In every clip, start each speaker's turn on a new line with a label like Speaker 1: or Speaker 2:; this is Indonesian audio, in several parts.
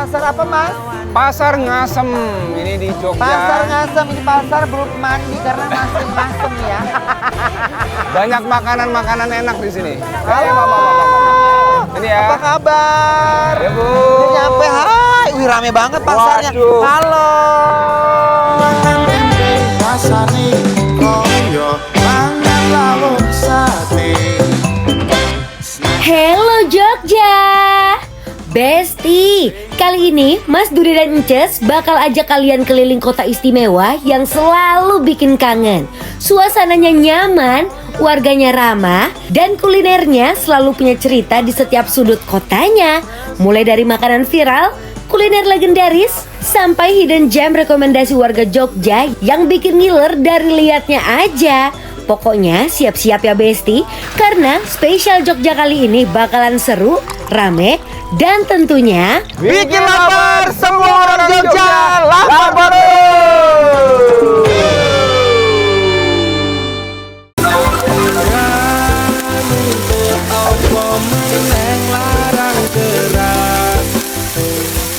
Speaker 1: pasar apa, Mas?
Speaker 2: Pasar Ngasem, ini di Jogja.
Speaker 1: Pasar Ngasem, ini pasar belum mandi karena masih ngasem ya.
Speaker 2: Banyak makanan-makanan enak di sini.
Speaker 1: Halo.
Speaker 2: Ini ya.
Speaker 1: Apa kabar?
Speaker 2: Ya, Bu.
Speaker 1: Udah nyampe, hai. Wih, rame banget pasarnya.
Speaker 2: Waduh.
Speaker 1: Halo.
Speaker 3: Hello Jogja, Besti. Kali ini Mas Duri dan Ences bakal ajak kalian keliling kota istimewa yang selalu bikin kangen. Suasananya nyaman, warganya ramah, dan kulinernya selalu punya cerita di setiap sudut kotanya. Mulai dari makanan viral, kuliner legendaris, sampai hidden gem rekomendasi warga Jogja yang bikin ngiler dari liatnya aja. Pokoknya siap-siap ya Besti, karena spesial Jogja kali ini bakalan seru, rame, dan tentunya
Speaker 1: Bikin lapar semua orang Jogja. Lapar.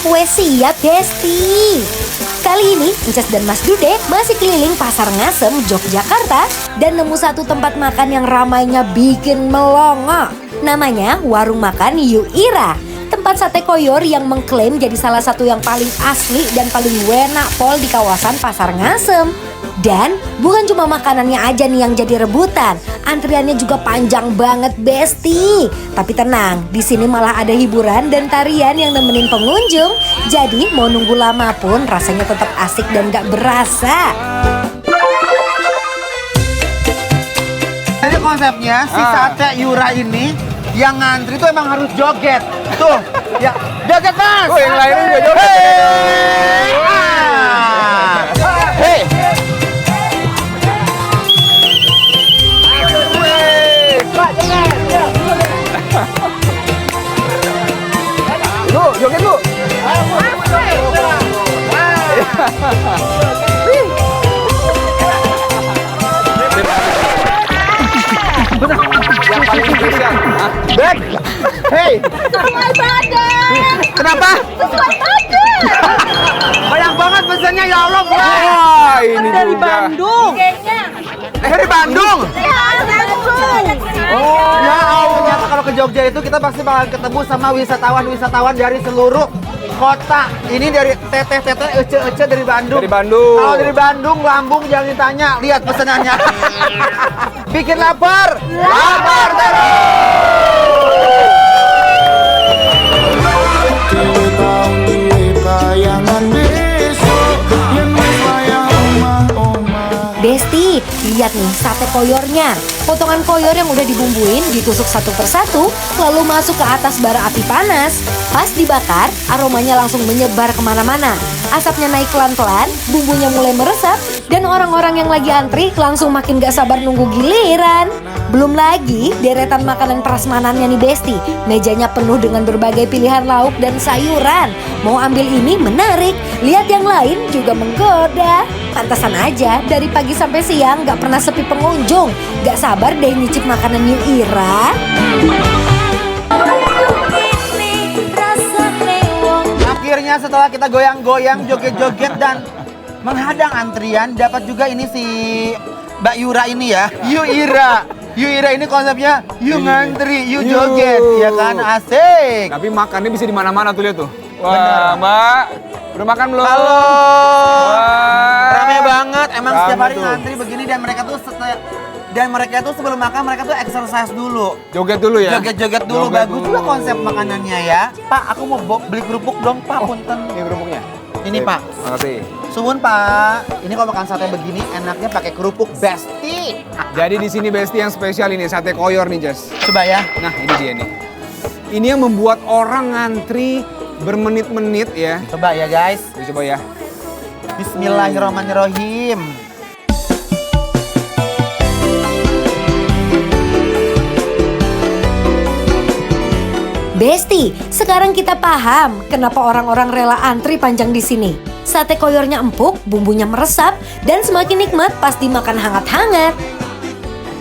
Speaker 3: Wes siap Besti. Kali ini Ences dan Mas Dude masih keliling Pasar Ngasem, Yogyakarta, dan nemu satu tempat makan yang ramainya bikin melongo. Namanya Warung Makan Yu Ira. Tempat sate koyor yang mengklaim jadi salah satu yang paling asli dan paling enak pol di kawasan Pasar Ngasem. Dan bukan cuma makanannya aja nih yang jadi rebutan, antriannya juga panjang banget Besti. Tapi tenang, di sini malah ada hiburan dan tarian yang nemenin pengunjung. Jadi mau nunggu lama pun rasanya tetap asik dan gak berasa.
Speaker 1: Jadi konsepnya si sate Yura ini yang ngantri tuh emang harus joget. Tuh, ya joget Mas.
Speaker 2: Oh, yang lainnya juga joget.
Speaker 1: Hey.
Speaker 2: Lu, joget lu. Yang paling spesial.
Speaker 1: Beb. Hey.
Speaker 3: Sesuai badan.
Speaker 1: Kenapa?
Speaker 3: Sesuai badan.
Speaker 1: Banyak banget pesannya ya Allah, Bu.
Speaker 2: Wah, ini
Speaker 1: Dari
Speaker 2: juga.
Speaker 1: Bandung.
Speaker 3: Kayaknya.
Speaker 1: Dari Bandung.
Speaker 3: Ya, langsung.
Speaker 1: Oh, ya Allah. Ternyata kalau ke Jogja itu kita pasti bakal ketemu sama wisatawan-wisatawan dari seluruh kota. Ini dari teteh-teteh ece-ece dari Bandung.
Speaker 2: Dari Bandung.
Speaker 1: Kalau dari Bandung, lambung jangan ditanya. Lihat pesanannya. Bikin lapar. Lapar
Speaker 3: Besti, lihat nih sate koyornya. Potongan koyor yang udah dibumbuin ditusuk satu persatu, lalu masuk ke atas bara api panas. Pas dibakar, aromanya langsung menyebar kemana-mana. Asapnya naik pelan-pelan, bumbunya mulai meresap, dan orang-orang yang lagi antri langsung makin gak sabar nunggu giliran. Belum lagi deretan makanan prasmanannya nih Besti. Mejanya penuh dengan berbagai pilihan lauk dan sayuran. Mau ambil ini menarik, lihat yang lain juga menggoda. Pantesan aja dari pagi sampai siang gak pernah sepi pengunjung. Gak sabar deh nyicip makanan Yu Ira.
Speaker 1: Akhirnya setelah kita goyang-goyang, joget-joget dan menghadang antrian, dapat juga ini si Mbak Yura ini ya, Yu Ira. Yu Ira ini konsepnya you ngantri, you joget, ya kan, asik.
Speaker 2: Tapi makannya bisa di mana-mana tuh, lihat tuh. Wah, Mbak, udah makan belum?
Speaker 1: Halo.
Speaker 2: Wah.
Speaker 1: Rame banget, emang
Speaker 2: Rame
Speaker 1: setiap hari
Speaker 2: tuh.
Speaker 1: ngantri begini dan mereka tuh sebelum makan mereka tuh exercise dulu.
Speaker 2: Joget dulu ya?
Speaker 1: Joget-joget dulu,
Speaker 2: Joget
Speaker 1: bagus
Speaker 2: dulu.
Speaker 1: juga konsep makanannya ya. Pak, aku mau beli kerupuk dong, Pak, punten.
Speaker 2: Ini kerupuknya.
Speaker 1: Ini, Pak.
Speaker 2: Makasih.
Speaker 1: Suwun Pak, ini kalau makan sate begini enaknya pakai kerupuk Besti.
Speaker 2: Jadi di sini Besti yang spesial ini sate koyor nih, Jas.
Speaker 1: Coba ya.
Speaker 2: Nah, ini dia nih. Ini yang membuat orang ngantri bermenit-menit ya.
Speaker 1: Coba ya guys.
Speaker 2: Coba ya.
Speaker 1: Bismillahirrahmanirrahim.
Speaker 3: Besti, sekarang kita paham kenapa orang-orang rela antri panjang di sini. Sate koyornya empuk, bumbunya meresap, dan semakin nikmat pas dimakan hangat-hangat.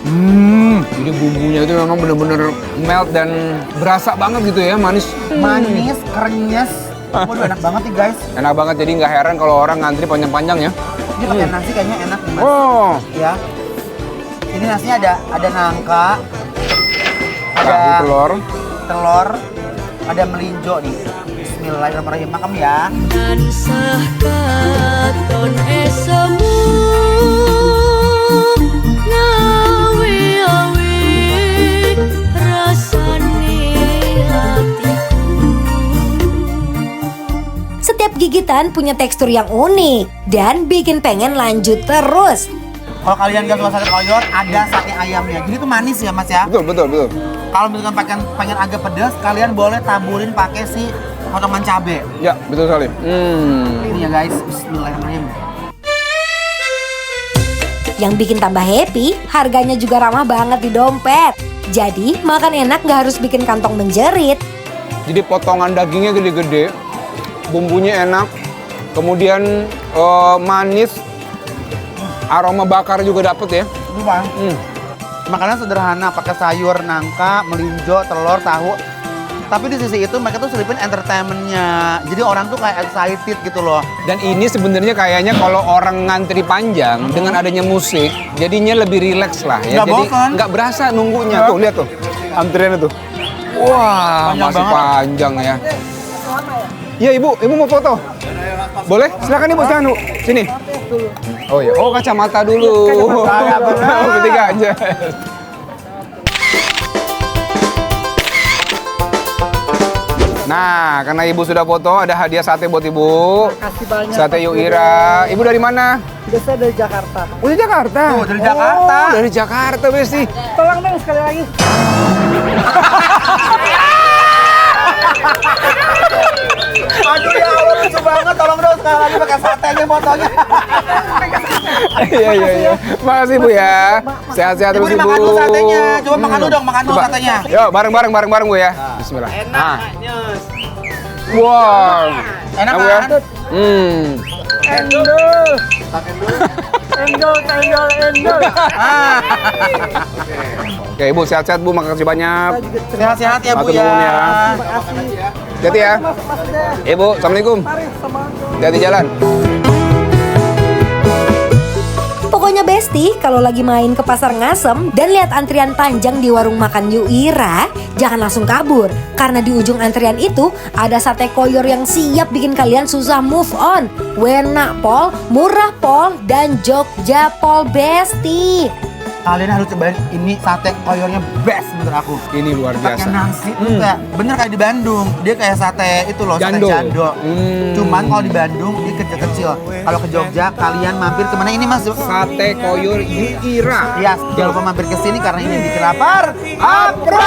Speaker 2: Ini bumbunya itu memang bener-bener melt dan berasa banget gitu ya, manis.
Speaker 1: Manis, krenyes, Waduh, enak banget nih guys.
Speaker 2: Enak banget, jadi nggak heran kalau orang ngantri panjang-panjang ya.
Speaker 1: Ini pakai nasi kayaknya enak nih mas.
Speaker 2: Oh,
Speaker 1: Ya. Ini nasinya ada nangka,
Speaker 2: tahu
Speaker 1: ada
Speaker 2: telur.
Speaker 1: ada melinjo nih. Bismillahirrahmanirrahim. Makan ya.
Speaker 4: Tansah katon esemu ngawi-awi rasane hatiku.
Speaker 3: Setiap gigitan punya tekstur yang unik dan bikin pengen lanjut terus.
Speaker 1: Kalau kalian gak suka sate koyor, ada sate ayamnya. Jadi itu manis ya mas ya.
Speaker 2: Betul.
Speaker 1: Kalau misalkan pengen agak pedas, kalian boleh taburin pakai si potongan cabe.
Speaker 2: Ya, betul sekali.
Speaker 1: Ini ya guys, bismillahirrahmanirrahim.
Speaker 3: Yang bikin tambah happy, harganya juga ramah banget di dompet. Jadi makan enak nggak harus bikin kantong menjerit.
Speaker 2: Jadi potongan dagingnya gede-gede, bumbunya enak, kemudian manis, aroma bakar juga dapet ya.
Speaker 1: Itu bang. Makanan sederhana, pakai sayur, nangka, melinjo, telur, tahu. Tapi di sisi itu mereka tuh selipin entertainmentnya. Jadi orang tuh kayak excited gitu loh.
Speaker 2: Dan ini sebenarnya kayaknya kalau orang ngantri panjang dengan adanya musik, jadinya lebih rileks lah ya.
Speaker 1: Nggak
Speaker 2: Jadi
Speaker 1: bosan.
Speaker 2: nggak berasa nunggunya. Tuh lihat tuh, antriannya tuh. Wah,
Speaker 1: Panjang
Speaker 2: masih
Speaker 1: banget.
Speaker 2: panjang ya. Iya ibu mau foto? Boleh? Silakan ibu, silakan Bu. Sini. Oh iya, oh kacamata dulu. Bertiga aja. Nah, karena ibu sudah foto, ada hadiah sate buat ibu.
Speaker 5: Makasih banyak.
Speaker 2: Sate Yuira. Ibu dari mana?
Speaker 5: Saya dari Jakarta.
Speaker 2: Oh, dari Jakarta.
Speaker 1: Tuh, dari Jakarta.
Speaker 2: Oh, dari Jakarta, Besti.
Speaker 5: Tolong dong sekali lagi.
Speaker 1: Aduh ya Allah, lucu banget. Tolong dong sekali lagi pakai satenya fotonya.
Speaker 2: Iya. Makasih Bu ya. Sehat-sehat
Speaker 1: Ibu
Speaker 2: terus
Speaker 1: ini
Speaker 2: Ibu.
Speaker 1: makan dulu satenya. Coba makan dulu dong, makan dulu
Speaker 2: Coba.
Speaker 1: satenya.
Speaker 2: Yuk, bareng Bu ya. Bismillah. Enak. Wow.
Speaker 1: Enak
Speaker 2: Bu ya?
Speaker 1: kan?
Speaker 5: Endol. Endol.
Speaker 1: Ah.
Speaker 2: Oke, Ibu sehat-sehat Bu, makasih banyak.
Speaker 1: Sehat-sehat ya Bu
Speaker 2: Matur
Speaker 1: ya.
Speaker 2: nuwun ya.
Speaker 5: Terima kasih.
Speaker 2: Hati ya.
Speaker 5: Mas deh.
Speaker 2: Ibu, Assalamualaikum.
Speaker 5: Mari sama.
Speaker 2: Hati jalan.
Speaker 3: Pokoknya Besti, kalau lagi main ke pasar Ngasem dan lihat antrian panjang di warung makan Yuira, jangan langsung kabur. Karena di ujung antrian itu ada sate koyor yang siap bikin kalian susah move on. Wena pol, murah pol, dan Jogja pol Besti.
Speaker 1: Kalian harus cobain ini sate koyornya best menurut aku.
Speaker 2: Ini luar
Speaker 1: Pakai
Speaker 2: biasa.
Speaker 1: nasi tuh kayak bener kayak di Bandung. Dia kayak sate itu loh,
Speaker 2: Jando.
Speaker 1: sate jando. Cuman kalau di Bandung dia kecil-kecil. Kalau ke Jogja kalian mampir kemana ini Mas?
Speaker 2: Sate koyor Yuira.
Speaker 1: Ya, jangan lupa mampir ke sini karena ini bikin lapar.
Speaker 2: Apro!